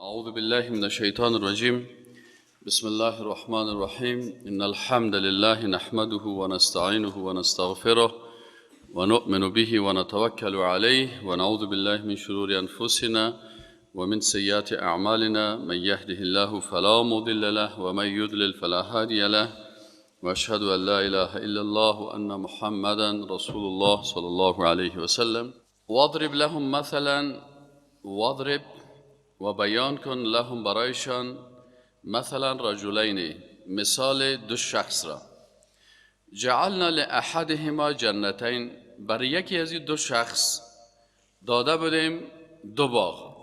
أعوذ بالله من الشيطان الرجيم. بسم الله الرحمن الرحيم. إن الحمد لله نحمده ونستعينه ونستغفره ونؤمن به ونتوكل عليه ونعوذ بالله من شرور أنفسنا ومن سيئات أعمالنا. من يهده الله فلا مضل له ومن يضلل فلا هادي له وأشهد أن لا إله إلا الله وأن محمدا رسول الله صلى الله عليه وسلم. واضرب لهم مثلا واضرب و بیان کن لهم برایشان مثلا رجلین، مثال دو شخص را. جعلنا لاحدهما جنتین، برای یکی از این دو شخص داده بودیم دو باغ.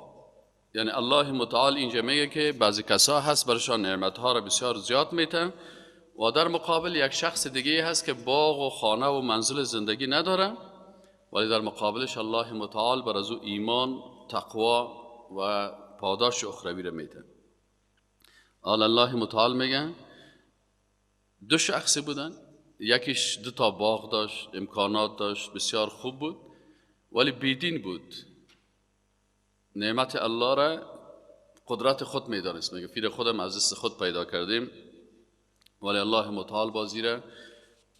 یعنی الله متعال اینجا میگه که بعضی کسا هست برشان نعمتها را بسیار زیاد میتن و در مقابل یک شخص دیگه هست که باغ و خانه و منزل زندگی نداره، ولی در مقابلش الله متعال بر از او ایمان، تقوا و پاداش اخروی را میده. الله متعال میگه دو شخصی بودن، یکیش دو تا باغ داشت، امکانات داشت، بسیار خوب بود، ولی بیدین بود. نعمت الله را قدرت خود میدانست، میگه فیر خودم از دست خود پیدا کردیم، ولی الله متعال بازی را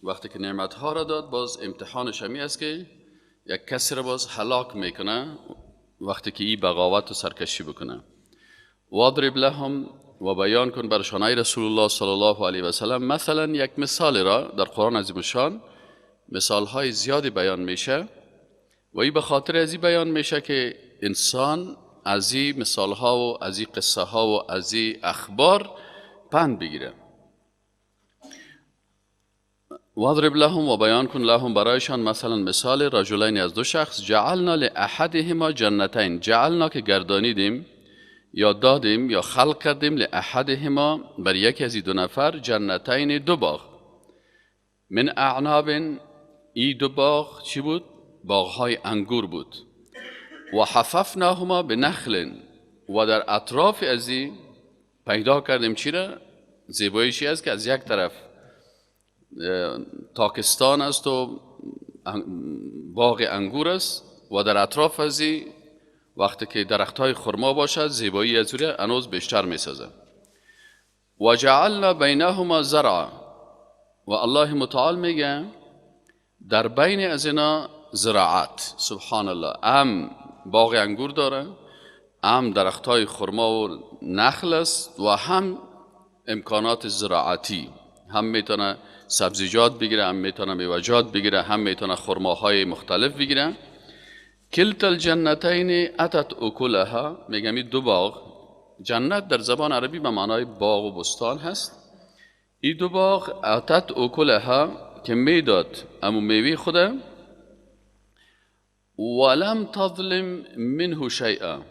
وقتی که نعمت ها را داد باز امتحانش همی است که یک کسی را باز هلاک میکنه وقتی که این بغاوت و سرکشی بکنه. واضرب لهم، و بیان کن برشان ای رسول الله صلی الله علیه و سلم، مثلا یک مثال را. در قرآن عظیم‌الشان مثال های زیادی بیان میشه و این به خاطر از این بیان میشه که انسان از این مثال ها و از این قصه ها و از این اخبار پند بگیره. واضرب لهم، و بیان کن لهم برایشان مثلا مثال رجلین، از دو شخص. جعلنا لاحدهما جنتین، جعلنا که گردانیدیم یا دادیم یا خلق کردیم، لاحدهما بر یکی از این دو نفر، جنتین دو باغ، من اعناب، ای دو باغ چی بود؟ باغهای انگور بود. و حففناهما بنخل، و در اطراف از این پیدا کردیم چی را؟ زیباییشی است که از یک طرف تاکستان است و باغ انگور است و در اطراف از این وقتی که درخت های خرما باشد زیبایی از روی انوز بیشتر می سازه. و جعلنا بینهما زرعا، و الله متعال میگه در بین از اینا زراعت. سبحان الله، هم باغ انگور داره، هم درخت های خرما و نخل است و هم امکانات زراعتی، هم میتونه سبزیجات بگیره، هم میتونه میوه‌جات بگیره، هم میتونه خرماهای مختلف بگیره. کلتا الجنتین اتت اکلها، میگم این دو باغ، جنت در زبان عربی به معنای باغ و بستان هست. این دو باغ اتت اکلها که میداد امو میوه خوده، ولم تظلم منه شیئا،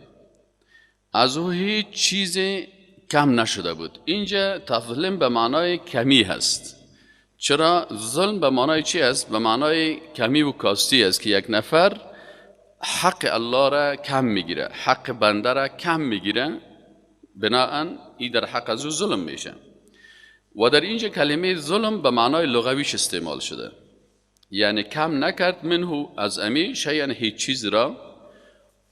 از او هیچ چیزی کم نشده بود. اینجا تظلم به معنای کمی هست. چرا؟ ظلم به معنای چی است؟ به معنای کمی و کاستی است که یک نفر حق الله را کم میگیره، حق بنده را کم میگیره، بناهن این در حق از او ظلم میشه. و در اینجا کلمه ظلم به معنای لغویش استعمال شده، یعنی کم نکرد منه از امی شیئا، هیچ چیز را.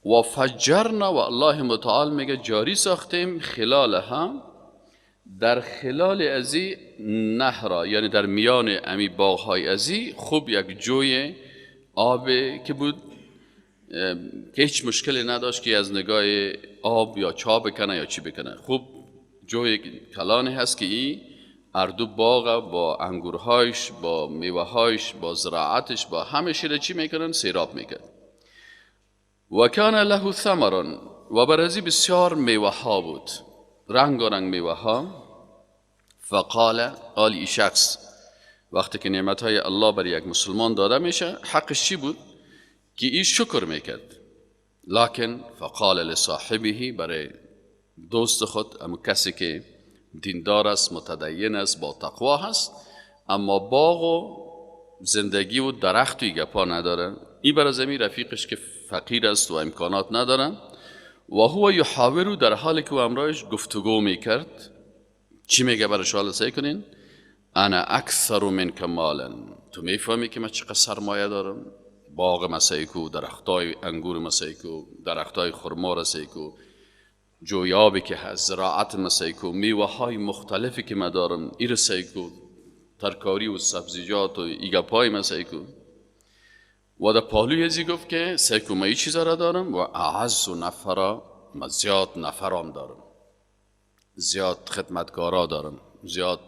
و فجرنا، و الله متعال میگه جاری ساختیم، خلالها، در خلال ازی نهرا، یعنی در میان امی باغهای ازی خوب یک جوی آب که بود که هیچ مشکلی نداشت که از نگاه آب یا چا بکنه یا چی بکنه. خوب جوی کلانی هست که این اردو باغ با انگورهایش، با میوههایش، با زراعتش، با همه شیره چی میکنن؟ سیراب میکرد. و کان له ثمر، و برازی بسیار میوه ها بود، رنگ و رنگ میوه ها. فقال، ای شخص وقتی که نعمت های الله بر یک مسلمان داده میشه حقش چی بود؟ که این شکر میکرد. لکن فقال لصاحبه، برای دوست خود، اما کسی که دیندار است، متدین است، با تقوا هست، اما باغ و زندگی و درخت و گپا نداره، این برای زمین رفیقش که فقیر است و امکانات نداره، و هو یحاورو، در حالی که و امرایش گفتگو میکرد، چی میگه برش؟ حالا سعی کنین، انا اکثر منک مالا، تو میفهمی که من چقدر سرمایه دارم؟ باغ مسیکو، درختای انگور مسیکو، درختای خرما رسیکو، جویابی که هست، زراعت مسیکو، میوه های مختلفی که ما دارم، ایر سیکو، ترکاری و سبزیجات و ایگا پای مسیکو. و در پالوی ازی گفت که سیکو ما ای چیزا را دارم و اعز و نفرا، ما زیاد نفرام دارم، زیاد خدمتگارا دارم، زیاد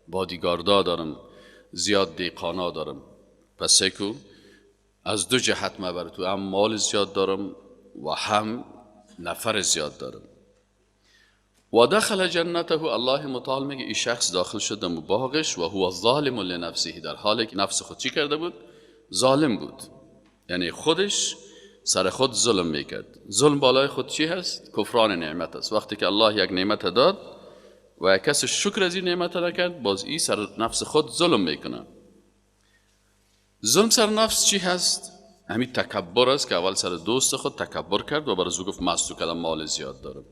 بادیگاردا دارم، زیاد دیقانا دارم. پس سیکو از دو جهت ما بر تو، هم مال زیاد دارم و هم نفر زیاد دارم. و دخل جنته، الله متعال میگه این شخص داخل شده باغش و هو ظالم لنفسه، در حالی که نفس خود چی کرده بود؟ ظالم بود. یعنی خودش سر خود ظلم میکرد. ظلم بالای خود چی هست؟ کفران نعمت است. وقتی که الله یک نعمت داد و کسی شکر از این نعمت نکرد، باز این سر نفس خود ظلم میکنه. ظلم سر نفس چی هست؟ همین تکبر است که اول سر دوست خود تکبر کرد و برای گفت من تو کلام مال زیاد دارم.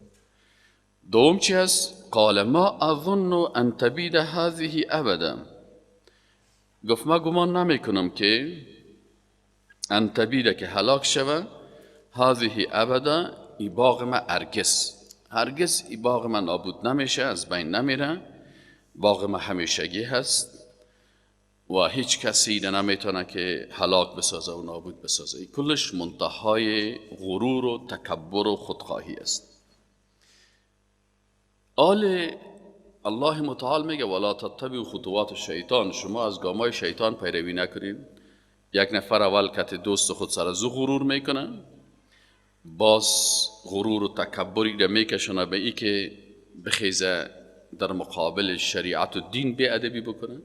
دوم چی هست؟ قال ما اظن ان تبید هذه ابدا، گفت ما گمان نمی کنم که ان تبید که هلاک شوه، هذه ابدا ای باغ ما هرگز ای باغ ما نابود نمیشه، از بین نمیره. باغ ما همیشگی هست و هیچ کسی نمیتونه که هلاک بسازه و نابود بسازه. ای کلش منتهای غرور و تکبر و خودخواهی است. الله متعال میگه ولا تتبعوا خطوات الشیطان، شما از گامای شیطان پیروی نکنید. یک نفر اول کت دوست خود سر از غرور میکنه، باز غرور و تکبری را میکشونه به ای که بخیزه در مقابل شریعت و دین بی‌ادبی بکنه.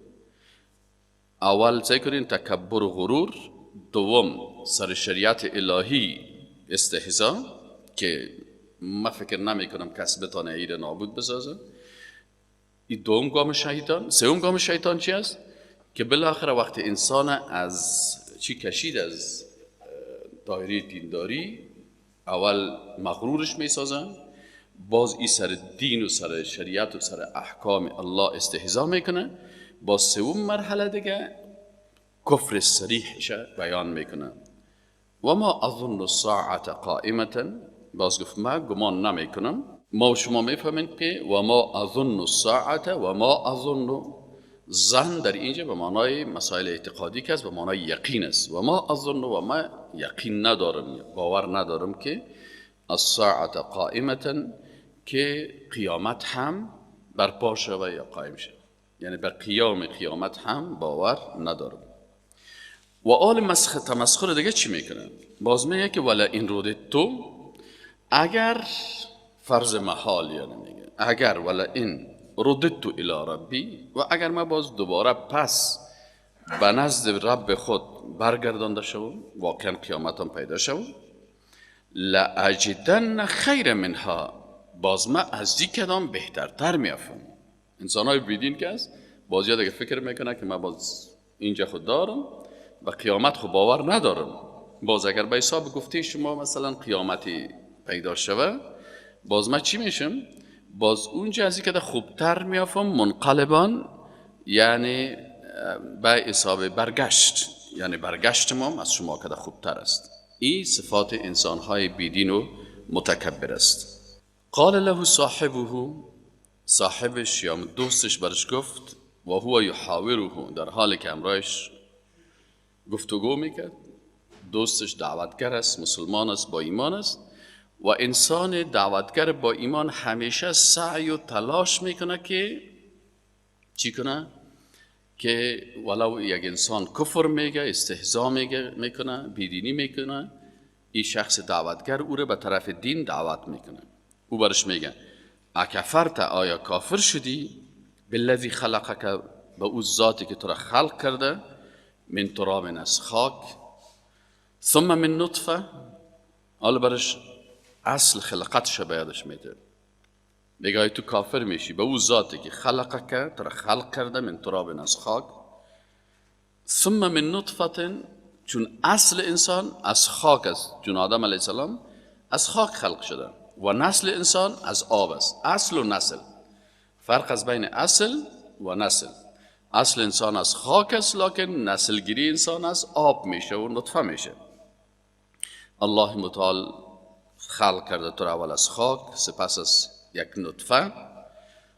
اول چه کنین؟ تکبر و غرور. دوم سر شریعت الهی استهزا که ما فکر نمی کنم کس بتانه ایره نابود بسازه. این دوم گام شیطان. سوم گام شیطان چی است؟ که بالاخره وقتی انسان از چی کشید از دایره دینداری، اول مغرورش می سازن، باز ای سر دین و سر شریعت و سر احکام الله استهزا میکنه، باز سوم مرحله دیگه کفر صریحش بیان میکنه. و ما اظن الساعة قائمة، باز گفت ما گمان نمی کنم. ما و شما میفهمیم که و ما اظن الساعة و ما اظن، ظن در اینجا به معنای مسائل اعتقادی که است، به معنای یقین است. و ما اظن و ما یقین ندارم، باور ندارم که الساعة قائمة، که قیامت هم برپا شود یا قائم شود. یعنی به قیامت هم باور ندارم. و آل تمسخر دیگه چی میکنه؟ باز میگه که ولا این رددتو، اگر فرض محال، یعنی میگه اگر ولا این رددتو الی ربی، و اگر ما باز دوباره پس به نزد رب خود برگردانده شوم، واقعا قیامت هم پیدا شوم، لاجدن خیر منها، باز ما از این کدام بهترتر میافم. انسان های بیدین که است باز یاد اگه فکر میکنه که من باز اینجا خود دارم و قیامت خود باور ندارم. باز اگر به حساب گفته شما مثلا قیامتی پیدا شوه، باز من چی میشم؟ باز اونجا از این که خوبتر میافم، منقلبان، یعنی به حساب برگشت، یعنی برگشت ما از شما که خوبتر است. این صفات انسان های بیدین و متکبر است. قال له صاحبه، صاحبش یا دوستش برش گفت و هو یحاوره، در حالی که امرایش گفتگو میکرد. دوستش دعوتگر است، مسلمان است، با ایمان است. و انسان دعوتگر با ایمان همیشه سعی و تلاش میکنه که چی کنه؟ که ولو یک انسان کفر میگه، استهزا میکنه، بیدینی میکنه، این شخص دعوتگر او رو به طرف دین دعوت میکنه. او برش میگه اکفرت، آیا کافر شدی؟ بالذی خلقک، به او ذاتی که تو را خلق کرده، من تراب، از خاک، ثم من نطفه، حالا برش اصل خلقتش بیادش میده. میگه تو کافر میشی به او ذاتی که خلقک، تو را خلق کرده، من تراب، از خاک، ثم من نطفه، چون اصل انسان از خاک است. چون آدم علیه السلام از خاک خلق شده و نسل انسان از آب است. اصل و نسل، فرق از بین اصل و نسل. اصل انسان از خاک است، لکن نسلگیری انسان از آب میشه و نطفه میشه. الله متعال خلق کرده تو را اول از خاک، سپس از یک نطفه.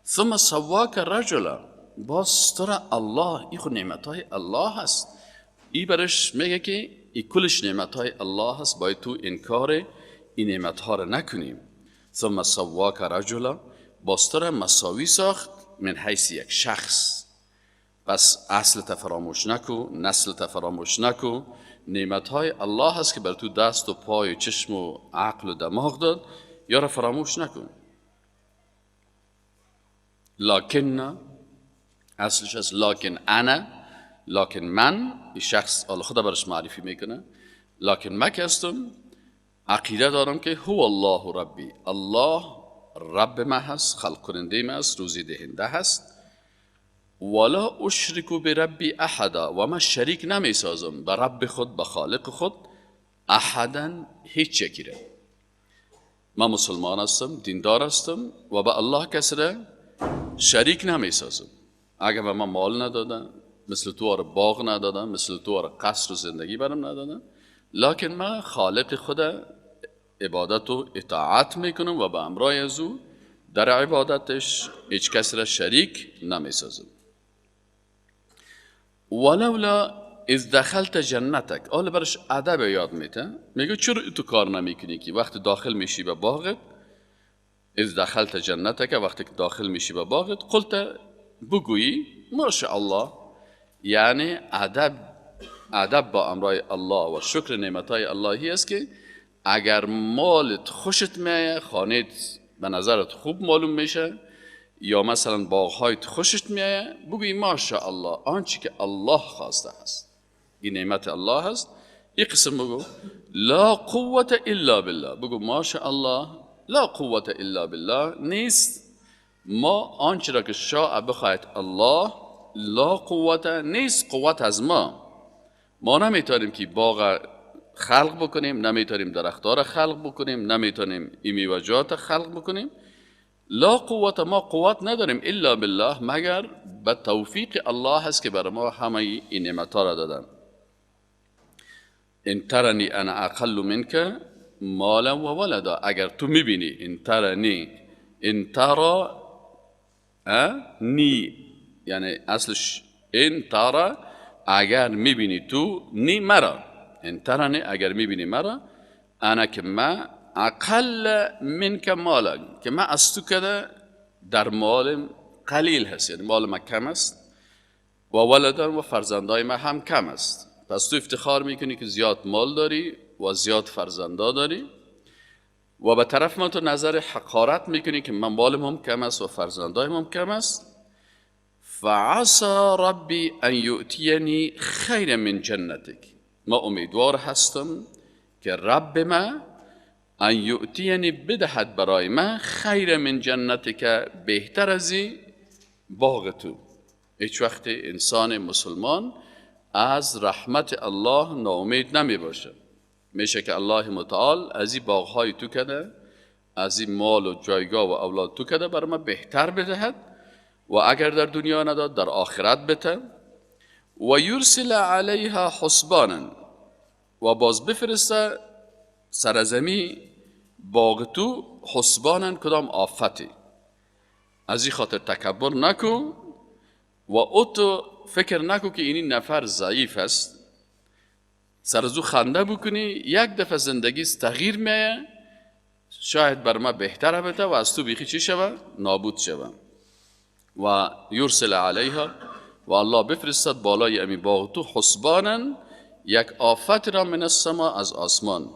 ثم سواک رجلا، باز تو را الله، این خود نعمتهای الله هست. این برش میگه که این کلش نعمتهای الله هست، باید تو انکار این نعمتها را نکنیم. ثم سواک رجلا، باز تو را مساوی ساخت من حیث یک شخص. پس اصل تا فراموش نکو، نسل تا فراموش نکو. نعمتهای الله هست که بر تو دست و پای و چشم و عقل و دماغ داد، یا را فراموش نکن. لکن اصلش هست لکن انا، لکن من، این شخص الله خدا برش معرفی میکنه. لکن من که هستم عقیده دارم که هو الله ربی، الله رب من هست، خلق کننده من هست، روزی دهنده هست. ولا اشرک بربی احدا، و من شریک نمی سازم به رب خود، به خالق خود، احدا، هیچ یکی را. من مسلمان هستم، دیندار هستم و به الله کسی را شریک نمی سازم. اگر به من مال ندادن، مثل تو را باغ ندادن، مثل تو را قصر و زندگی برم ندادن، لکن من خالق خود عبادت و اطاعت میکنم و به امرای از او در عبادتش هیچ کسی را شریک نمی سازم. ولولا اذ دخلت جنتک، حالا برش ادب یاد میده، میگه چرا تو کار نمیکنی که وقتی داخل میشی به باغت، اذ دخلت جنتک، وقتی که داخل میشی به باغت، قلت، بگویی ماشاءالله، یعنی ادب با امرای الله و شکر نعمتهای اللهی است که اگر مالت خوشت میایه، خانهت به نظرت خوب معلوم میشه، یا مثلا باغهایت خوشت میایه، بگوی ماشاءالله، آنچه که الله خواسته هست، این نعمت الله هست. این قسم بگو لا قوت الا بالله، بگو ماشاءالله لا قوت الا بالله، نیست ما آنچه را که شاء بخواهد الله، لا قوت، نیست قوت از ما نمیتونیم که باغ خلق بکنیم، نمیتونیم درختار خلق بکنیم، نمیتونیم این میوه‌جات خلق بکنیم. لا قوت، ما قوت نداریم الا بالله، مگر به توفیق الله هست که بر ما همه این نعمت‌ها را دادن. ان ترنی انا اقل منک مالا و ولدا، اگر تو میبینی، ان ترنی، ان ترا نی، یعنی اصلش ان ترا، اگر میبینی تو، نی مرا، ان ترنی اگر میبینی مرا، انا که من اقل منک مالا، که من از تو کده در مال قلیل هست، یعنی مال من کم است، و ولدان، و فرزندای من هم کم است. پس تو افتخار میکنی که زیاد مال داری و زیاد فرزندا داری، و به طرف من تو نظر حقارت میکنی که من مالم هم کم است و فرزندایم هم کم است. فعسى ربی ان یؤتینی خیر من جنتک، ما امیدوار هستم که رب من ان یؤتینی بدهد برای من خیر من جنتک، بهتر از باغ تو. هیچ وقت انسان مسلمان از رحمت الله ناامید نمی باشه. میشه که الله متعال از این باغهای تو کده، از این مال و جایگاه و اولاد تو کده برای ما بهتر بدهد، و اگر در دنیا نداد در آخرت بده. و یرسل علیها حسبانا، و باز بفرسته سرزمی باغ تو حسبانا، کدام آفتی. از این خاطر تکبر نکو و تو فکر نکو که این نفر ضعیف است، سرزو خنده بکنی، یک دفعه زندگی تغییر میه، شاید بر ما بهتره بده و از تو بیخی چی شوه؟ نابود شوه. و یرسل علیها، و الله بفرستد بالای امی باغ تو حسبانا، یک آفت را من السما، از آسمان.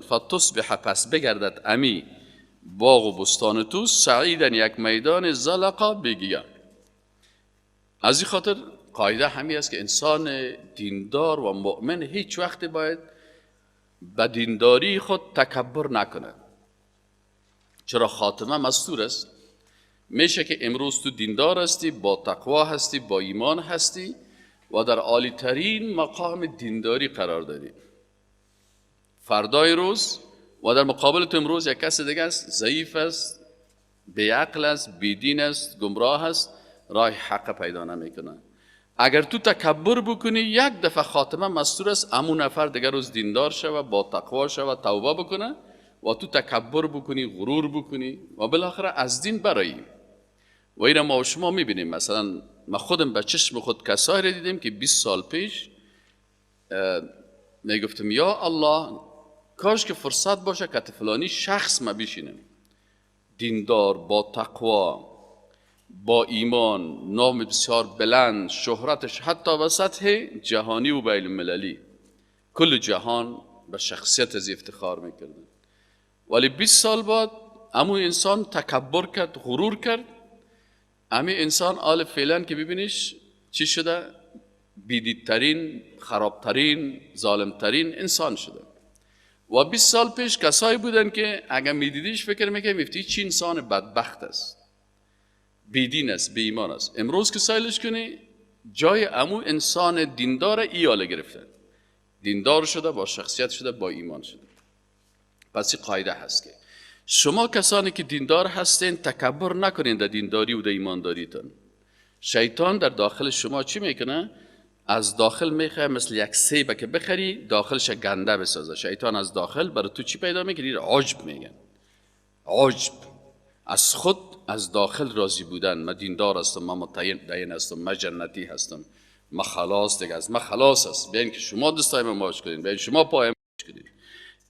فتصبح، پس بگردد امی باغ و بستان تو سعیدا، یک میدان زلقا بگیه. از این خاطر قاعده همی است که انسان دیندار و مؤمن هیچ وقت باید به دینداری خود تکبر نکنه، چرا خاتمه مستور است. میشه که امروز تو دیندار هستی، با تقوا هستی، با ایمان هستی و در عالی ترین مقام دینداری قرار داری، فردای روز و در مقابل تو امروز یک کس دیگه است، ضعیف است، بیعقل است، بیدین است، گمراه است، راه حق پیدا نمیکنه. اگر تو تکبر بکنی، یک دفعه خاتمه مستور است، امون نفر دیگر روز دیندار شوه، با تقوا شوه، توبه بکنه و تو تکبر بکنی، غرور بکنی و بالاخره از دین برایی. و این ما و شما میبینیم. مثلا ما خودم به چشم خود کسایی رو دیدیم که 20 سال پیش میگفتم یا الله کاش که فرصت باشه که فلانی شخص ما بشینم، دیندار، با تقوا، با ایمان، نام بسیار بلند، شهرتش حتی به سطح جهانی و بین المللی، کل جهان به شخصیت از افتخار میکردن. ولی 20 سال بعد امو انسان تکبر کرد، غرور کرد. امی انسان آل فعلا که ببینیش چی شده؟ بیدیدترین، خرابترین، ظالمترین انسان شده. و 20 سال پیش کسایی بودن که اگر میدیدیش فکر میکنی میفتی چی انسان بدبخت است، بیدین است، بی ایمان است. امروز که سایلش کنی جای امو انسان دیندار ایاله گرفته، دیندار شده، با شخصیت شده، با ایمان شده. پس این قاعده هست که شما کسانی که دیندار هستین تکبر نکنین در دینداری و در ایمانداریتون. شیطان در داخل شما چی میکنه؟ از داخل میخواه مثل یک سیبه که بخری داخلش گنده بسازه. شیطان از داخل برای تو چی پیدا میکنه؟ عجب میگن. عجب، از خود از داخل راضی بودن. من دیندار هستم، من متدین هستم، من جنتی هستم، من خلاص دیگه، از من خلاص است. بیاین که شما دستای من ماچ کنین، بیاین شما پای من ماچ کنین.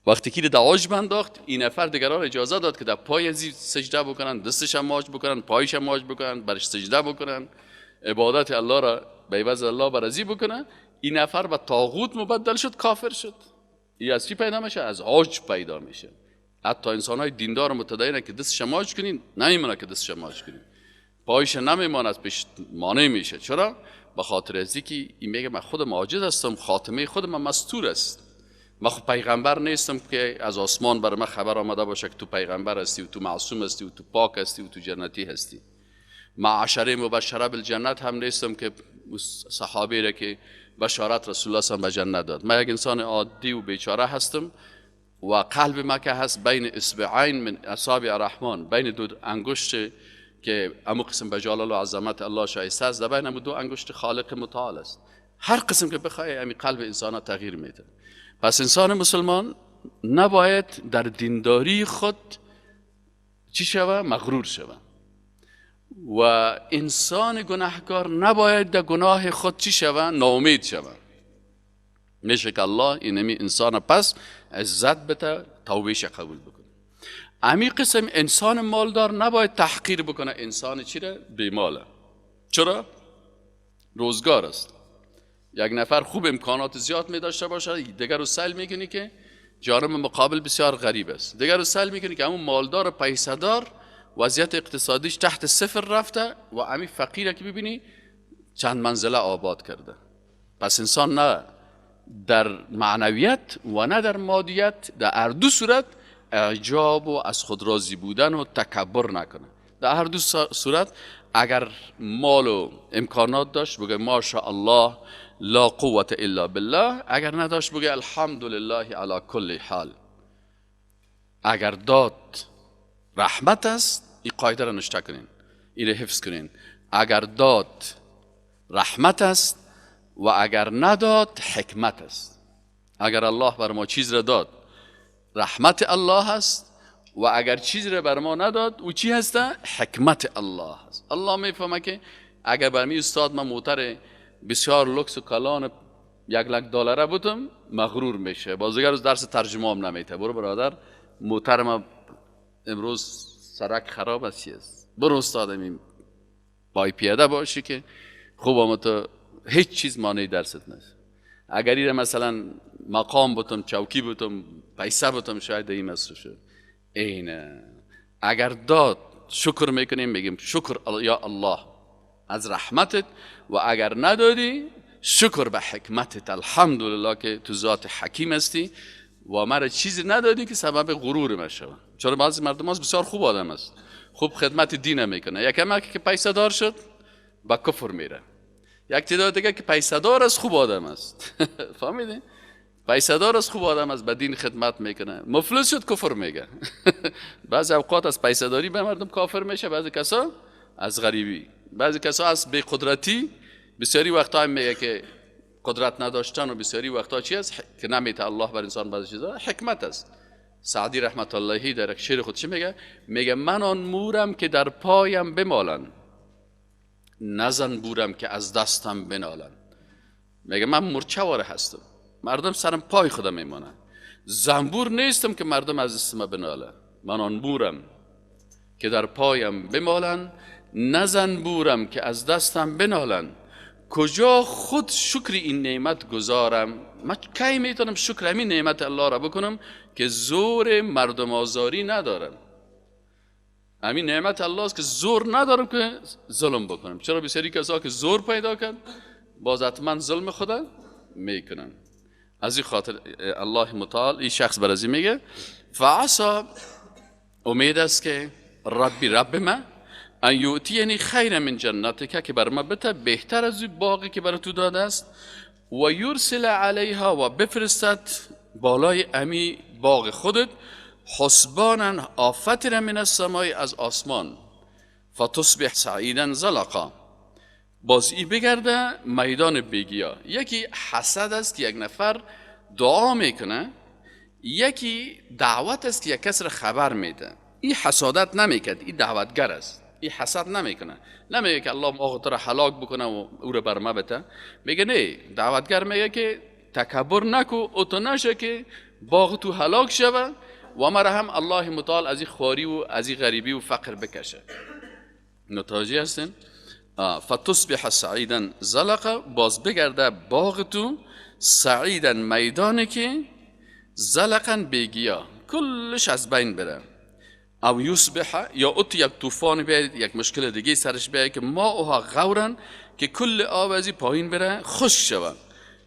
وقتی که در عجب انداخت، این نفر دیگران اجازه داد که در پای ازی سجده بکنن، دستش هم ماچ بکنن، پایش هم ماچ بکنن، برش سجده بکنن، عبادت الله را به عوض الله برازی بکنه. این نفر به طاغوت مبدل شد، کافر شد. این از چی پیدا میشه؟ از عجب پیدا میشه. حتی انسان‌های دیندار متدینه که دستش ماچ کنین نمیمونه، که دستش ماچ کنین، پایش نمیمونه، از پیش مانع میشه. چرا؟ به خاطر ازی که این میگه من خودم عاجز هستم، خاتمه خودم مستور است. من خود پیغمبر نیستم که از آسمان بر من خبر آمده باشه که تو پیغمبر هستی و تو معصوم هستی و تو پاک هستی و تو جنتی هستی. معاشره مبشره بالجنت هم نیستم که صحابی را که بشارت رسول الله صلی به جنت داد. من یک انسان عادی و بیچاره هستم و قلب ما که هست بین اصبعین من اصابع الرحمن، بین دو انگشت که امو قسم به جلال و عظمت الله شایسته است، در بین امو دو انگشت خالق متعال است. هر قسم که بخوای امی قلب انسان تغییر میده. پس انسان مسلمان نباید در دینداری خود چی شوه؟ مغرور شوه. و انسان گناهکار نباید در گناه خود چی شوه؟ ناامید شوه. میشه که الله اینمی انسان پس عزت بده، توبهش قبول بکنه. امی قسم انسان مالدار نباید تحقیر بکنه انسان چی را؟ بیماله. چرا؟ روزگار است. یک نفر خوب امکانات زیاد می داشته باشه، دیگر رو سل میکنی که جانب مقابل بسیار غریب است. دیگر رو سل میکنی که همون مالدار و پیسه‌دار وضعیت اقتصادیش تحت صفر رفته و امی فقیره که ببینی چند منزله آباد کرده. پس انسان نه در معنویت و نه در مادیت، در هر دو صورت اعجاب و از خود راضی بودن و تکبر نکنه. در هر دو صورت اگر مال و امکانات داشت بگه ماشاءالله لا قوة الا بالله، اگر نداشت بگه الحمدلله علی کل حال. اگر داد رحمت است، این قاعده را نشته کنین، این را حفظ کنین. اگر داد رحمت است و اگر نداد حکمت است. اگر الله بر ما چیز را داد رحمت الله است و اگر چیز را بر ما نداد او چی هست؟ حکمت الله است. الله میفهمه که اگر بر می استاد من موتر بسیار لکس و کلان $1,00,000 بودم مغرور میشه، بازیگر روز درس ترجمه هم نمیته. برو برادر موتر ما امروز سرک خراب است، برو استادم پای پیاده باشی که خوب آمد هیچ چیز مانعی درست نیست. اگر این مثلا مقام بودم، چوکی بودم، پیسه بودم، شاید این مصرف شد. اینه اگر داد شکر میکنیم، میگیم شکر یا الله از رحمتت، و اگر ندادی شکر به حکمتت، الحمدلله که تو ذات حکیم هستی و مرا چیزی ندادی که سبب غرور ما شود. چرا بعضی مردم بسیار خوب آدم است، خوب خدمت دین میکنه، یکم که پیسه دار شد با کفر میره. یک تعداد دیگه که پیسه دار است خوب آدم است فهمیدین؟ پیسه دار است خوب آدم است، به دین خدمت میکنه، مفلس شد کفر میگه بعضی اوقات از پیسه داری به مردم کافر میشه، بعضی کسا از غریبی، بعضی کسا از بی قدرتی. بسیاری وقتا هم میگه که قدرت نداشتن و بسیاری وقتا چی است که نمیته الله بر انسان بعضی چیزا حکمت است. سعدی رحمت اللهی در شعر خود چی میگه؟ میگه من آن مورم که در پایم بمالن، نزن بورم که از دستم بنالن. میگه من مورچه‌واره هستم، مردم سرم پای خودم میمانن، زنبور نیستم که مردم از دستم بنالن. من آن مورم که در پایم بمالن، نزن بورم که از دستم بنالن. کجا خود شکر این نعمت گذارم؟ من کی میتونم شکر همین نعمت الله را بکنم که زور مردم آزاری ندارم؟ همین نعمت الله است که زور ندارم که ظلم بکنم. چرا بسیاری کسا که زور پیدا کرد باز حتما ظلم خدا میکنن. از این خاطر الله متعال این شخص برازی میگه فعسا، امید است که رب من ان یؤتینی خیر من جنتک، که بر من بده بهتر از باغی که بر تو داده است، و یرسل علیها، و بفرستد بالای امی باغ خودت، حسبانا آفتی را من السماء، از آسمان، فتصبح سعیدا زلقا، باز ای بگرده میدان بیگیا. یکی حسد است که یک نفر دعا میکنه، یکی دعوت است که یک کس را خبر میده. این حسادت نمیکرد، این دعوتگر است. این حسد نمیکنه، نمیگه که الله باغ تو را هلاک بکنه و او را بر ما بده. میگه نه، دعوتگر میگه که تکبر نکو، او تو نشه که باغ تو هلاک شوه و مرا هم الله متعال از این خواری و از این غریبی و فقر بکشه. متوجه هستین؟ فتصبح سعیدا زلقا، باز بگرده باغ تو سعیدا میدانی که زلقا بیگیا، کلش از بین بره. او یصبح، یا ات یک طوفان بیاید، یک مشکل دیگه سرش بیاید که ما اوها غورن، که کل آب ازی پایین بره خشک شود.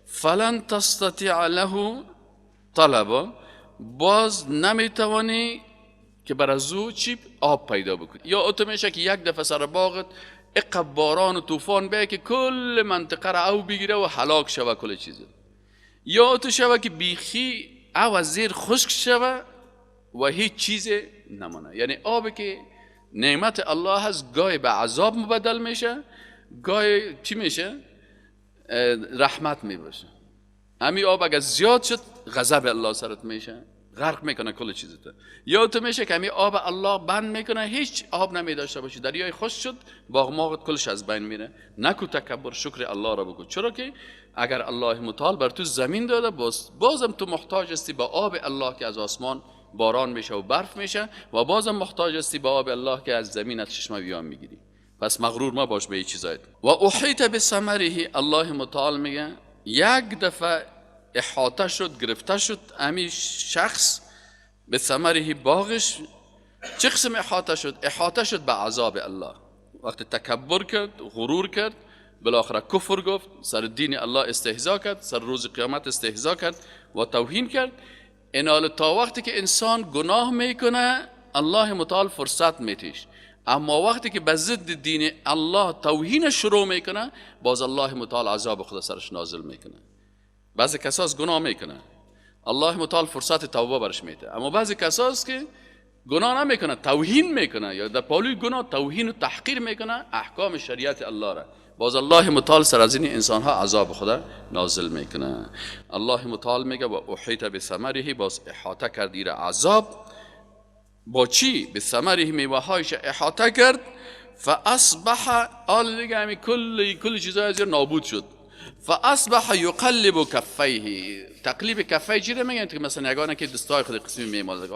فلن تستطیع له طلبا، باز نمیتوانی که بر از او چی آب پیدا بکنی. یا ات میشه که یک دفعه سر باغت اقب باران و طوفان بیاید که کل منطقه را او بگیره و هلاک شود کل چیزه. یا ات شود که بیخی او از زیر خشک شود و هیچ چیز نمانه. یعنی آبی که نعمت الله هست گاهی به عذاب مبدل میشه، گاهی چی میشه؟ رحمت میباشه. همین آب اگر زیاد شد غضب الله سرت میشه، غرق میکنه کل چیزت. یا تو میشه که همین آب الله بند میکنه، هیچ آب نمیداشته باشی، دریای خشک شد باغ ماغت کلش از بین میره. نکو تکبر، شکر الله را بگو. چرا که اگر الله متعال بر تو زمین داده، بازم تو محتاج هستی به آب الله که از آسمان باران میشه و برف میشه، و بازم محتاج هستی به آب الله که از زمین از چشمه بیان میگیری. پس مغرور ما باش به این چیزایت. و احیط بثمره، الله متعال میگه یک دفعه احاطه شد، گرفته شد امی شخص به ثمره باغش. چه قسم احاطه شد؟ احاطه شد به عذاب الله. وقتی تکبر کرد، غرور کرد، بالاخره کفر گفت، سر دین الله استهزا کرد، سر روز قیامت استهزا کرد و توهین کرد. اینال تا وقتی که انسان گناه میکنه الله متعال فرصت میتیش، اما وقتی که به ضد دین الله توهین شروع میکنه باز الله متعال عذاب خدا سرش نازل میکنه. بعضی کساس گناه میکنه الله متعال فرصت توبه برش میده، اما بعضی کساس که گناه نمیکنه، توهین میکنه، یا در پالوی گناه توهین و تحقیر میکنه احکام شریعت الله را، باز الله متعال سر از این انسان ها عذاب خدا نازل میکنه. الله متعال میگه و احیط بثمره، باز احاطه کرد ایره عذاب. با چی؟ بثمره، میوه هایش احاطه کرد. فاصبح، آل دیگه همی کل چیزای از نابود شد. فاصبح یقلب کفیه، تقلیب کفیه چی رو میگن؟ که مثلا یگانه که دستای خود قسمی میمازه،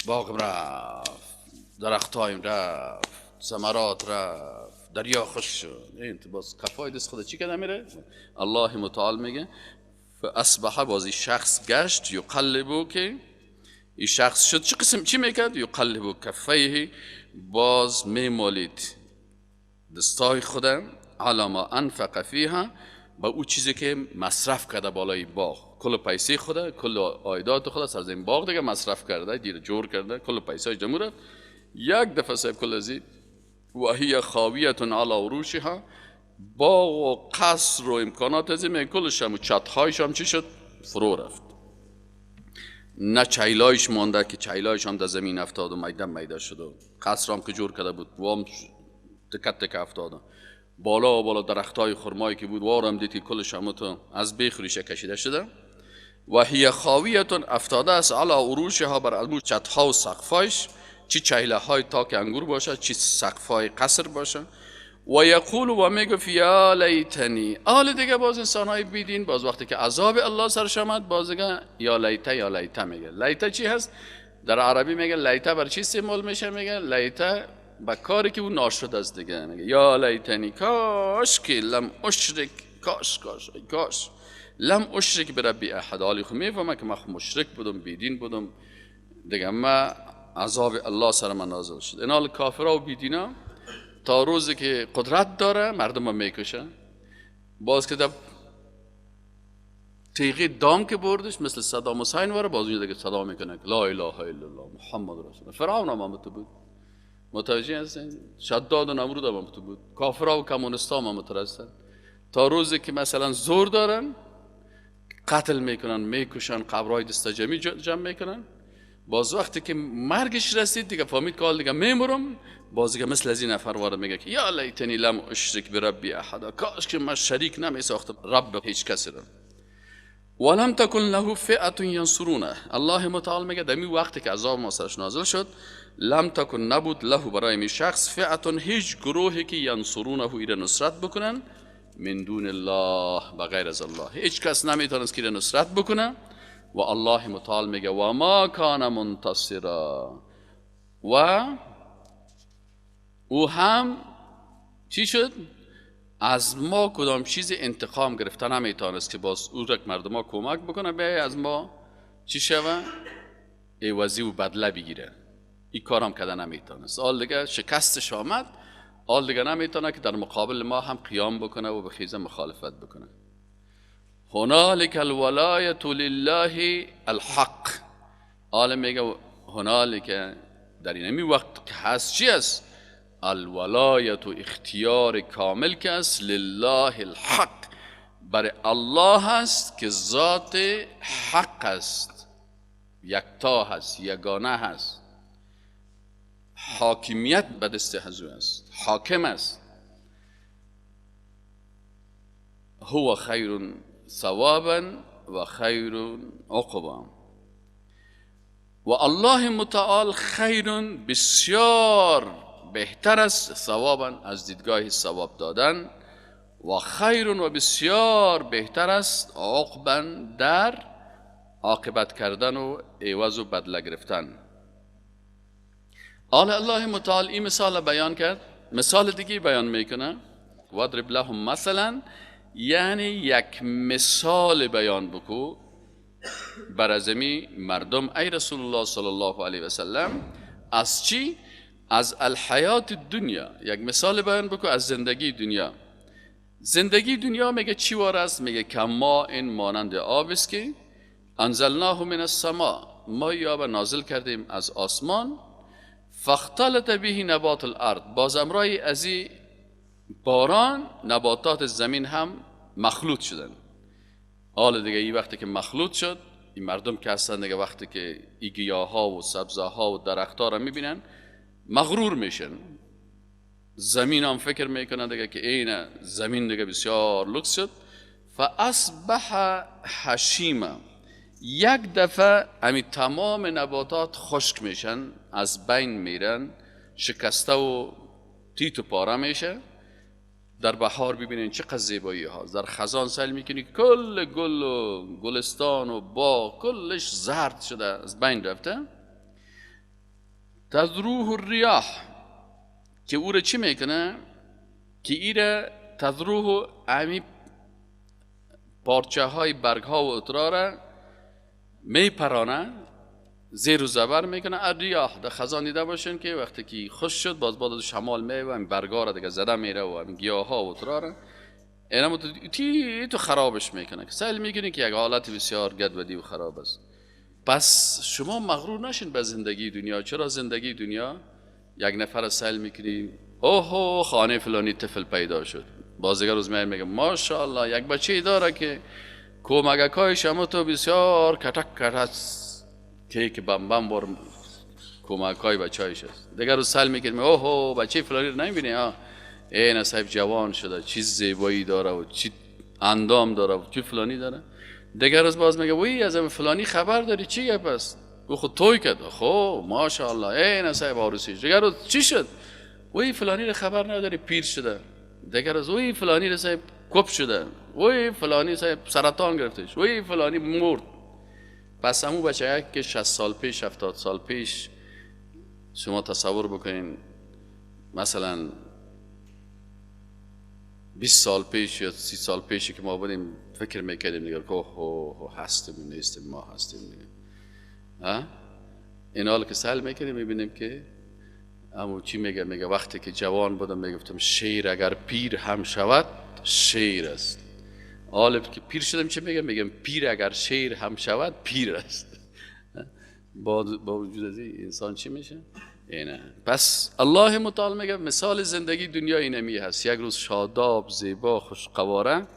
باغ رفت، درختایم رفت، ثمرات رفت، دریا خشک شد. این باز کفای دست خود چی کنه میره؟ الله متعال میگه فاصبح، بازی شخص گشت، یقلبو، که این شخص شد چی قسم چی میکرد؟ یقلبو کفیه، باز میمالید دستای خودم، علی ما انفق فیها، با او چیزی که مصرف کرده بالای باغ، کل پیسه خود، کل عایدات خود سر زمین باغ دیگه مصرف کرده، دیر جور کرده، کل پیسه جمعه یک دفعه صاحب کل ازی و هی خاویه علی عروشها، باغ و قصر و امکانات از این کلش هم و چت‌هایش هم چی شد؟ فرو رفت. نه چیلایش مانده که چیلایش هم در زمین افتاد و میده شد، و قصر هم که جور کرده بود وام تکت افتاد. بالا درختای خرمایی که بود وارم دیدی کلش هم تو از بیخ ریشه کشیده شده. و هی خاویتون افتاده است علی عروشها بر ازمو چتها و سقفایش، چی چهله های تاک انگور باشه چی سقفای قصر باشه. و یقول و میگفت یا لیتنی. حال دیگه باز انسان های بیدین باز وقتی که عذاب الله سرش آمد باز دیگه یا لیته میگه. لیته چی هست؟ در عربی میگه لیته بر چی استعمال میشه؟ میگه لیته با کاری که اون ناشد است دیگه. میگه یا لیتنی کاش که لم اشرک، کاش لم اشرک بربی احد. حالی خود میفهمه که من مشرک بودم بیدین بودم دیگه، ما عذاب الله سر من نازل شد. این حال کافرها و بیدینا تا روزی که قدرت داره مردم رو میکشه. باز که در تیغی دام که بردش مثل صدام حسین واره باز اونجا دیگه صدا میکنه لا اله الا الله محمد رسول الله. فرعون هم همونطور بود، متوجه هستین؟ شداد و نمرود هم همونطور بود، کافرها و کمونستا هم همونطور هستن. تا روزی که مثلا زور دارن قتل میکنن، میکشن، قبرهای دستجمی جمع میکنن. باز وقتی که مرگش رسید دیگه فهمید که حال دیگه میمرم، باز دیگه مثل از این نفر وارد میگه که یا لیتنی لم اشرک بربی احد، کاش که من شریک نمیساختم رب هیچ کسی رو. ولم تکن له فئة ینصرونه. الله متعال میگه در این وقتی که عذاب ما سرش نازل شد لم تکن نبود له برای می شخص فئة هیچ گروهی که ینصرونه ایره نصرت بکنن من دون الله، بغیر از الله هیچ کس نمیتونست که نصرت بکنه. و الله متعال میگه و ما کان منتصرا، و او هم چی شد؟ از ما کدام چیز انتقام گرفته نمیتونست که باز او را مردم ها کمک بکنه به از ما چی شوه؟ عوضی و بدله بگیره. این کارم کده نمیتونست. حال دیگه شکستش آمد، حال دیگه نمیتونه که در مقابل ما هم قیام بکنه و به خیزه مخالفت بکنه. هنالک الولایت لله الحق. حال میگه هنالک در این وقت که هست چی است؟ الولایت و اختیار کامل که است لله الحق، برای الله هست که ذات حق است، یکتا هست، یگانه هست، حاکمیت به دست حضور است، حاکم است. هو خیر ثوابا و خیر عقبا. و الله متعال خیر بسیار بهتر است ثوابا از دیدگاه ثواب دادن، و خیر و بسیار بهتر است عقبا در عاقبت کردن و عوض و بدله گرفتن. الله متعال این مثال بیان کرد، مثال دیگه بیان میکنه وضرب لهم مثلا، یعنی یک مثال بیان بکو بر ازمی مردم ای رسول الله صلی الله علیه و سلم. از چی؟ از الحیات دنیا. یک مثال بیان بکو از زندگی دنیا. زندگی دنیا میگه چی وار است؟ میگه کما این مانند آب است که انزلناه من السماء، ما آب نازل کردیم از آسمان، فاختلط به نبات الارض، باز امرای ازی باران نباتات زمین هم مخلوط شدن. حال دیگه این وقتی که مخلوط شد، این مردم که هستن دیگه وقتی که این گیاها و سبزها و درختها را میبینن مغرور میشن. زمین هم فکر میکنن دیگه که این زمین دیگه بسیار لوکس شد. فاصبح حشیما، یک دفعه همین تمام نباتات خشک میشن، از بین میرن، شکسته و تیت و پاره میشه. در بهار ببینین چقدر زیبایی ها. در خزان سیل میکنی کل گل و گلستان و باغ کلش زرد شده، از بین رفته. تذروه الریاح، که او را چی میکنه؟ که ای را تذروه امی پارچه های برگ ها و اطرا را میپرانه، زیر و زبر میکنه. الریاح در خزان دیده باشین که وقتی که خوش شد باز بعد شمال میوه این برگا را دیگه زده میره و این گیاه ها و اطرا را اینا تو خرابش میکنه، که سیل میکنه که یک حالت بسیار گدودی و خراب است. پس شما مغرور نشین به زندگی دنیا. چرا زندگی دنیا یک نفر سیل میکنی اوه خانه فلانی طفل پیدا شد، بازیگر روز میگه ماشاءالله یک بچه داره که کمکای شما تو بسیار کتک کتک که بم بم بار کمکای بچه‌ایش است. دیگر روز سیل میکنی اوه بچه فلانی رو نمیبینی، این صاحب جوان شده، چی زیبایی داره و چی اندام داره و چی فلانی داره. دیگر روز باز میگه وی از فلانی خبر داری چی گپ است؟ او خود توی کرد. خب ماشاءالله این صاحب عروسیش. دیگر روز چی شد؟ وی فلانی رو خبر نداری پیر شده. دیگر روز وی فلانی رو صاحب کپ شده. وی فلانی صاحب سرطان گرفتش. وی فلانی مرد. پس همون بچه که 60 سال پیش 70 سال پیش شما تصور بکنین مثلا 20 سال پیش یا 30 سال پیشی که ما بودیم فکر میکردیم دیگر که اوه هستیم نیستیم ما هستیم دیگر. این حال که سهل میکردیم میبینیم که اما چی میگه وقتی که جوان بودم میگفتم شیر اگر پیر هم شود شیر است. حالا که پیر شدم چه میگم پیر اگر شیر هم شود پیر است. با وجود از این انسان چی میشه؟ اینه. پس الله متعال میگه مثال زندگی دنیا اینمی هست. یک روز شاداب زیبا خوشقواره،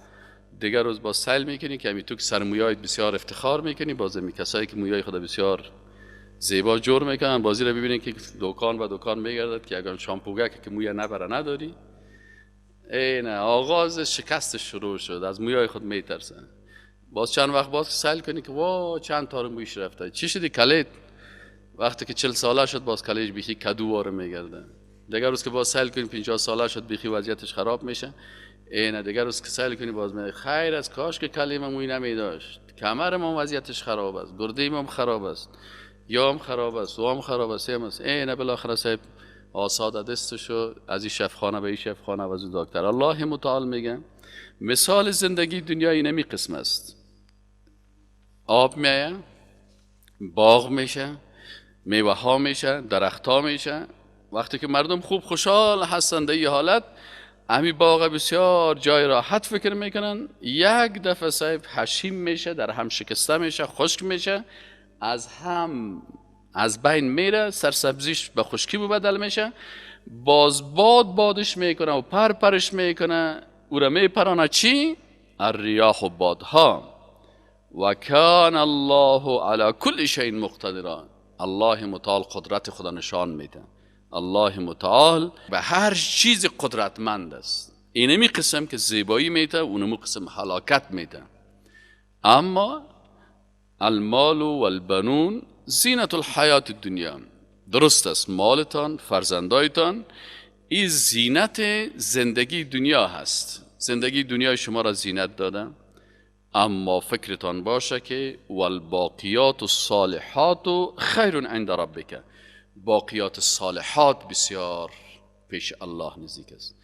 دیگر روز با سیل میکنی که تو که سر مویایت بسیار افتخار میکنی، باز می کسایی که مویای خدا بسیار زیبا جور میکنن بازی رو ببینین که دکان و دکان میگردد که اگر شامپوگه که موی نبره نداری. اینه آغاز شکست شروع شد، از مویای خود میترسن. باز چند وقت باز سیل کنی که وا چند تار مویش رفته. چی شدی کلید؟ وقتی که 40 ساله شد باز کلیش بیخی کدوواره میگرده. دیگر روز که باز سیل کنی 50 ساله شد بیخی وضعیتش خراب میشه. اینه دیگر روز که سیل کنی باز میگه خیر از کاش که کلیم موی نمیداشت، کمر ما وضعیتش خراب است، گرده ما خراب است، یام خراب است، وام خراب است. اینه بالاخره صاحب آساده دستشو از این شفخانه به این شفخانه و از دکتر. الله متعال میگه مثال زندگی دنیا اینمی قسم است. آب میایه، باغ میشه، میوه ها میشه، درخت ها میشه. وقتی که مردم خوب خوشحال هستند این حالت، امی باغ بسیار جای راحت فکر میکنن، یک دفعه صاحب هشیم میشه، در هم شکسته میشه، خشک میشه، از بین میره، سرسبزیش به خشکی بدل میشه، باز بادش میکنه و پرش میکنه، او را میپرانه چی؟ الریاح و بادها. و کان الله علی کل شیء مقتدرا. الله متعال قدرت خدا نشان میده. الله متعال به هر چیز قدرتمند است. اینمی قسم که زیبایی میده، اونمی قسم هلاکت میده. اما المال و البنون زینت الحیات الدنیا. درست است، مالتان، فرزندایتان این زینت زندگی دنیا هست. زندگی دنیا شما را زینت داده، اما فکرتان باشه که والباقیات الصالحات خیر عند ربک. باقیات صالحات بسیار پیش الله نزدیک است.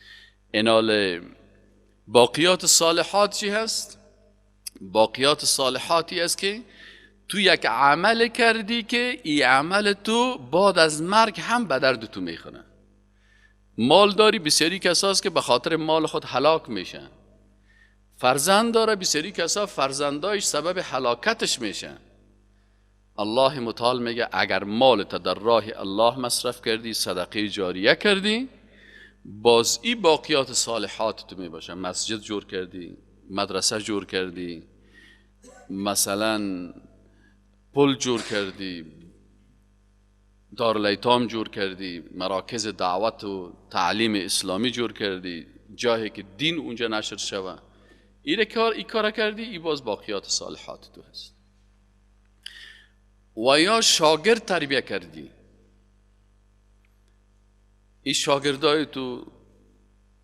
اینال باقیات صالحات چی هست؟ باقیات صالحاتی است که تو یک عمل کردی که این عمل تو بعد از مرگ هم به درد تو میخونه. مال داری، بسیاری کساست که به خاطر مال خود هلاک میشن. فرزند داره، بسیاری کسا فرزندایش سبب هلاکتش میشن. الله متعال میگه اگر مالت در راه الله مصرف کردی، صدقه جاریه کردی، باز این باقیات صالحات تو میباشه. مسجد جور کردی، مدرسه جور کردی، مثلا پل جور کردی، دارالایتام جور کردی، مراکز دعوت و تعلیم اسلامی جور کردی، جایی که دین اونجا نشر شوه، این کار کردی، این باز باقیات صالحات تو هست. و یا شاگرد تربیه کردی، این شاگردای تو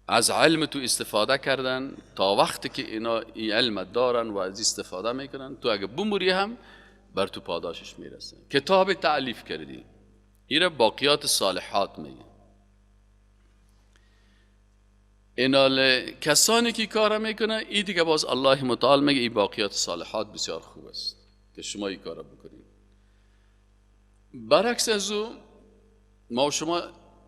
از علم تو استفاده کردن تا وقتی که اینا این علم دارن و از استفاده میکنن، تو اگه بموری هم بر تو پاداشش میرسه. کتاب تألیف کردی، این را باقیات صالحات میگه. اینال کسانی که کار میکنه، این دیگه باز الله متعال میگه این باقیات صالحات بسیار خوب است که شما این کار بکنید. برعکس از او ما و شما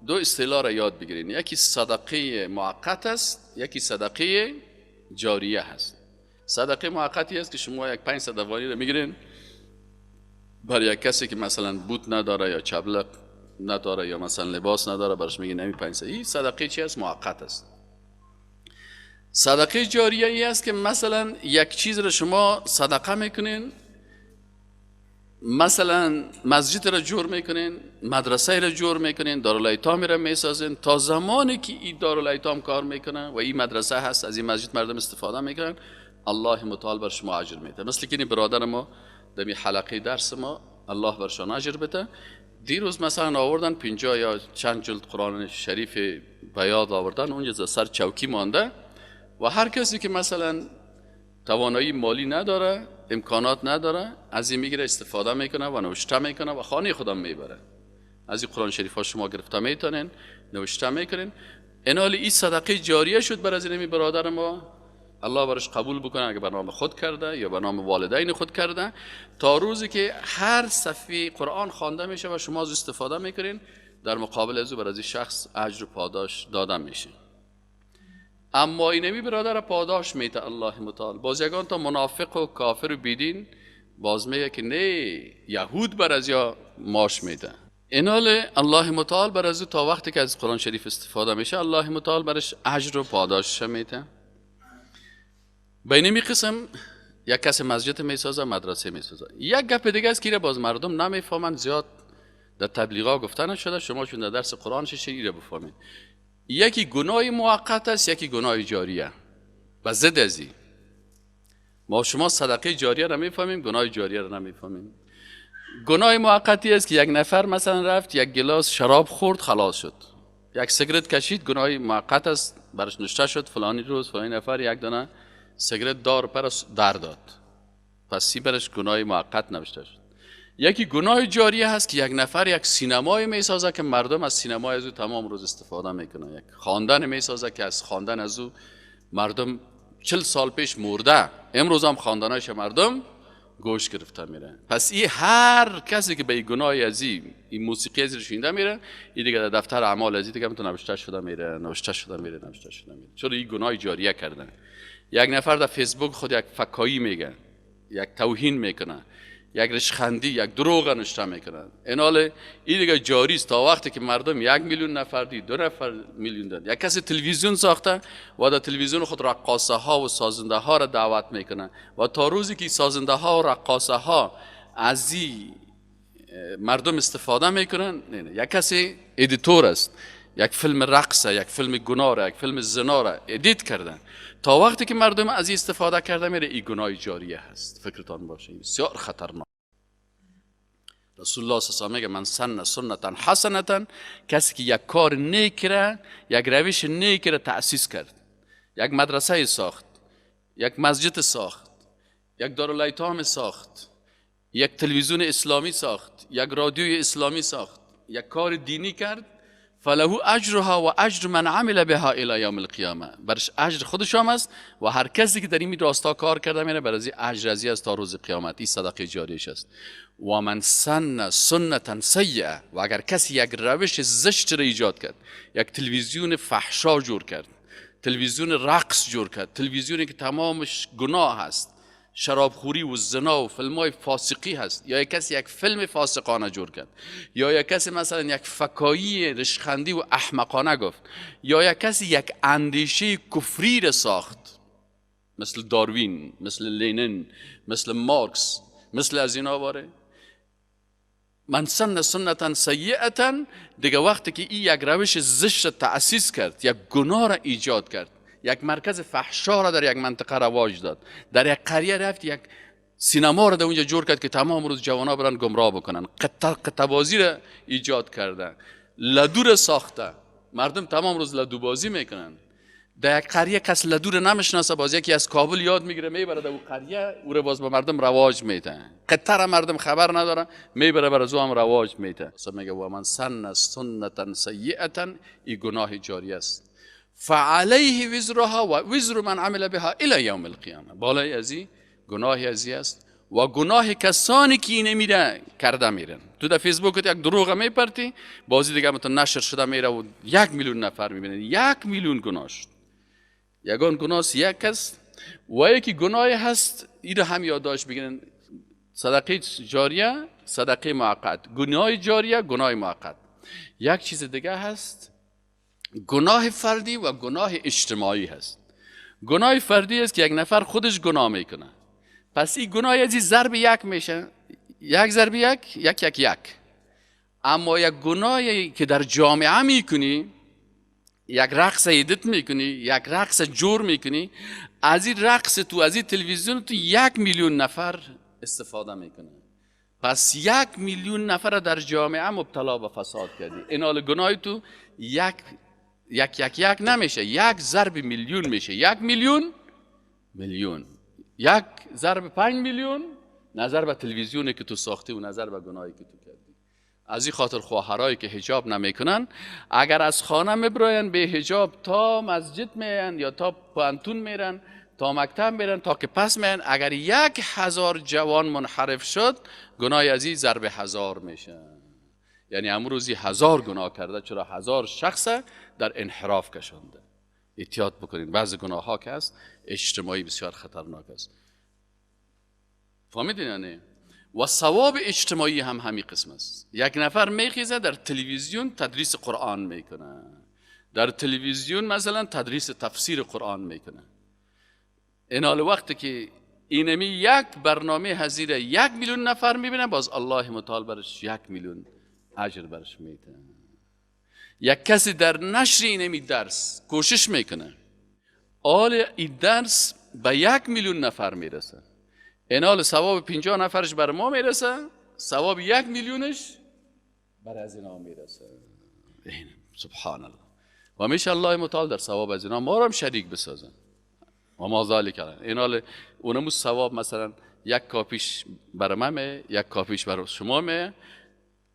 دو اصطلاح را یاد بگیرین. یکی صدقه موقت است، یکی صدقه جاریه هست. صدقه موقتی است که شما یک 5 صدقانی را میگیرین برای یک کسی که مثلا بوت نداره یا چبلق نداره یا مثلا لباس نداره، برش میگین نمی 5 صدقه. این صدقه چی است؟ موقت است. صدقه جاریه ای است که مثلا یک چیز را شما صدقه میکنین، مثلا مسجد را جور میکنین، مدرسه را جور میکنین، دارالایتام را میسازین، تا زمانی که این دارالایتام کار میکنه و این مدرسه هست، از این مسجد مردم استفاده میکنن، الله متعال بر شما اجر میده. مثل که این برادر ما در این حلقه درس ما الله برشان اجر بده. دیروز مثلا آوردن 50 یا چند جلد قرآن شریف بیاد آوردن، اونجا سر چوکی مانده و هر کسی که مثلا توانایی مالی نداره، امکانات نداره، از این میگیره استفاده میکنه و نوشته میکنه و خانه خودم میبره. از این قرآن شریف ها شما گرفته میتونین، نوشته میکنین. این صدقه جاریه شد بر از این برادر ما. الله برش قبول بکنه اگه به نام خود کرده یا به نام والدین خود کرده، تا روزی که هر صفحه قرآن خوانده میشه و شما از استفاده میکنین، در مقابل از او بر از این شخص اجر و پاداش داده میشه. اما اینمی برادر پاداش میده الله متعال. باز یگان تا منافق و کافر و بیدین باز میگه که نه، یهود بر از یا ماش میده. اینال الله متعال بر از او تا وقتی که از قرآن شریف استفاده میشه، الله متعال برش اجر و پاداش میده. بینمی قسم یک کسی مسجد میسازه، مدرسه میسازه. یک گپ دیگه است که باز مردم نمیفهمند، زیاد در تبلیغات گفته نشده، شما چون در درس قرآن شیشه بفهمید. یکی گناه موقت است، یکی گناه جاریه. و ضد ازی ما شما صدقه جاریه را میفهمیم، گناه جاریه را نمیفهمیم. گناه موقتی است که یک نفر مثلا رفت یک گلاس شراب خورد خلاص شد، یک سیگرت کشید، گناه موقت است، برش نوشته شد فلانی روز فلانی نفر یک دانه سیگرت دار پرش در داد، پس سی برش گناه موقت نوشته شد. یکی گناه جاریه هست که یک نفر یک سینمای میسازه که مردم از سینمای از او تمام روز استفاده میکنه. یک خواندن میسازه که از خواندن از او مردم 40 سال پیش مرده، امروز هم خواندنش مردم گوش گرفته میره. پس این هر کسی که به این گناه از این موسیقی از شینده میره، این دیگه در دفتر اعمال از دیگه میتونه نوشته شده میره، نوشته شده میره، نوشته شده میره. چرا این گناه جاریه کردن. یک نفر در فیسبوک خود یک فکایی میگه، یک توهین میکنه، یک رشخندی، یک دروغ نوشته میکنن. این دیگه جاری است تا وقتی که مردم 1 میلیون نفر دی، 2 نفر میلیون داد. یک کسی تلویزیون ساخته و در تلویزیون خود رقاصه ها و سازنده ها را دعوت میکنه و تا روزی که سازنده ها و رقاصه ها از مردم استفاده میکنن، یک کسی ادیتور است، یک فیلم رقصه، یک فیلم گناه را، یک فیلم زنا را ادیت کردن، تا وقتی که مردم از این استفاده کرده میره، این گناه جاریه هست. فکرتان باشه، بسیار خطرناک. رسول الله صلی الله علیه و میگه من سن سنتا حسنتا، کسی که یک کار نیک را، یک روش نیک را تأسیس کرد، یک مدرسه ساخت، یک مسجد ساخت، یک دارالایتام ساخت، یک تلویزیون اسلامی ساخت، یک رادیوی اسلامی ساخت، یک کار دینی کرد، فله اجرها و اجر من عمل بها الی یوم القیامه. برش اجر خودش هم است و هر کسی که در این راستا کار کرده میره بر از اجر ازی است تا روز قیامت. این صدقه جاریش است. و من سن سنتا سیئه، و اگر کسی یک روش زشت را ایجاد کرد، یک تلویزیون فحشا جور کرد، تلویزیون رقص جور کرد، تلویزیونی که تمامش گناه است، شرابخوری و زنا و فیلمای فاسقی هست، یا یک کسی یک فیلم فاسقانه جور کرد، یا یک کسی مثلا یک فکایی رشخندی و احمقانه گفت، یا یک کسی یک اندیشه کفری را ساخت، مثل داروین، مثل لینن، مثل مارکس، مثل از اینا باره. من سن سنتا سیئتا، دیگه وقتی که این یک روش زشت تأسیس کرد، یک گناه را ایجاد کرد، یک مرکز فحشا را در یک منطقه رواج داد، در یک قریه رفت یک سینما را در اونجا جور کرد که تمام روز جوانا برن گمراه بکنن، قطع بازی را ایجاد کرده، لدو را ساخته، مردم تمام روز لدو بازی میکنن. در یک قریه کس لدو را نمیشناسه، باز یکی از کابل یاد میگیره میبره در اون قریه، او را باز به مردم رواج میده، قطع مردم خبر نداره، میبره بر از او هم رواج میده. میگه و من سن سنتا سیئتا، این گناه جاری است، فعليه وزرها و وزر من عمل بها الى یوم القیامه. بالای ازی گناهی ازی است و گناه کسانی که این میره کرده میرن. تو در فیسبوک یک دروغ میپرتی، بازی دیگه متن نشر شده میره و 1 میلیون نفر میبینن، 1 میلیون گناه شد. یگان گناه یک است و یکی گناه هست، این هم یادداشت بگیرن، صدقه جاریه، صدقه موقت. گناه جاریه، گناه موقت. یک چیز دیگه هست، گناه فردی و گناه اجتماعی هست. گناه فردی است که یک نفر خودش گناه میکنه، پس این گناه از ضرب 1 میشه، 1 ضرب 1 1 1 1. اما یک گناهی که در جامعه میکنی، یک رقص ایدیت میکنی، یک رقص جور میکنی، از این رقص تو، از این تلویزیون تو 1,000,000 نفر استفاده میکنه. پس 1,000,000 نفر در جامعه مبتلا به فساد کردی. این حال گناه تو یک نمیشه، یک ضرب میلیون میشه. 1,000,000 میلیون، یک ضرب 5,000,000 نظر به تلویزیونی که تو ساختی و نظر به گناهی که تو کردی. از این خاطر خواهرایی که حجاب نمیکنن اگر از خانه میبراین به حجاب تا مسجد میرن یا تا پانتون میرن تا مکتب میرن تا که پس میرن، اگر 1,000 جوان منحرف شد گناه از این ضرب 1000 میشه. یعنی امروزی 1000 گناه کرده، چرا 1000 شخص در انحراف کشانده. احتیاط بکنین، بعضی گناه ها که هست اجتماعی بسیار خطرناک است. فهمیدین یعنی؟ و ثواب اجتماعی هم همین قسم است. یک نفر میخیزه در تلویزیون تدریس قرآن میکنه، در تلویزیون مثلا تدریس تفسیر قرآن میکنه. این حال وقتی که اینمی یک برنامه حضیر 1,000,000 نفر میبینه، باز الله متعال برش 1,000,000 اجر برش میده. یک کسی در نشر اینمی درس کوشش میکنه، آل این درس به 1,000,000 نفر میرسه، این حال ثواب 50 نفرش بر ما میرسه، ثواب 1,000,000ش بر از اینا میرسه. سبحان الله. و میشه الله متعال در ثواب از اینا ما رو هم شریک بسازن. و ما ذالک علینا. این حال اونمو ثواب مثلا یک کاپیش بر من، یک کاپیش بر شما می،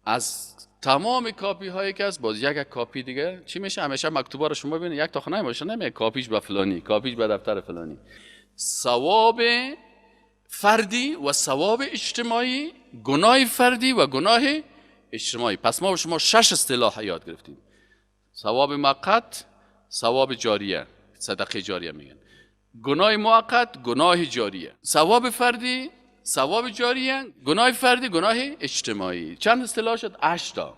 از تمام کاپی هایی که از باز یک کاپی دیگه چی میشه؟ همیشه مکتوبا رو شما ببینید یک تا خانه باشه، نمیگه کاپیش به فلانی، کاپیش به دفتر فلانی. ثواب فردی و ثواب اجتماعی، گناه فردی و گناه اجتماعی. پس ما و شما 6 اصطلاح یاد گرفتیم: ثواب موقت، ثواب جاریه، صدقه جاریه میگن، گناه موقت، گناه جاریه، ثواب فردی، ثواب جاریه، گناه فردی، گناه اجتماعی. چند اصطلاح شد؟ 8 تا.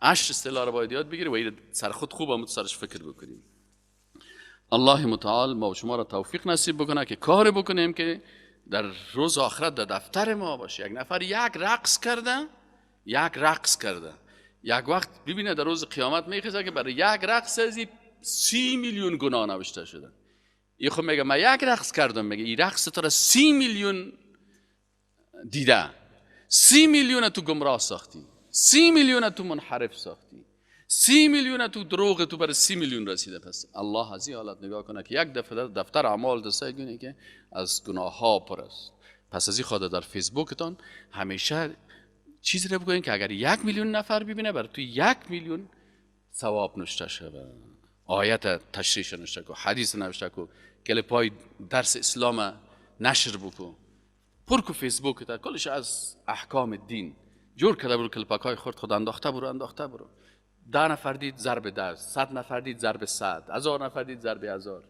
8 اصطلاح رو باید یاد بگیریم و این سر خود خوب هم سرش فکر بکنیم. الله متعال ما و شما را توفیق نصیب بکنه که کار بکنیم که در روز آخرت در دفتر ما باشه. یک نفر یک رقص کرده، یک وقت ببینه در روز قیامت میخیزه که برای یک رقص ازی 30,000,000 گناه نوشته شده. این خود میگه من یک رقص کردم، میگه این رقص تو را 30,000,000 دیده، 30,000,000 تو گمراه ساختی، 30,000,000 تو منحرف ساختی، 30,000,000 تو دروغ تو برای 30,000,000 رسیده. پس الله از این حالت نگاه کنه که یک دفتر اعمال دسته گونه که از گناه ها پر است. پس از این خاطر در فیسبوکتان همیشه چیزی رو بگوین که اگر 1,000,000 نفر ببینه بر تو 1,000,000 ثواب نوشته شود. آیت تشریح نوشته کو، حدیث نوشته کو، کلیپای درس اسلام نشر بکو، پر کو فیسبوک تا کلش از احکام دین جور کرده برو، کلیپاکای خورد خود انداخته برو. 10 نفر دید ضرب 10، 100 نفر دید ضرب 100، 1000 نفر دید ضرب 1000.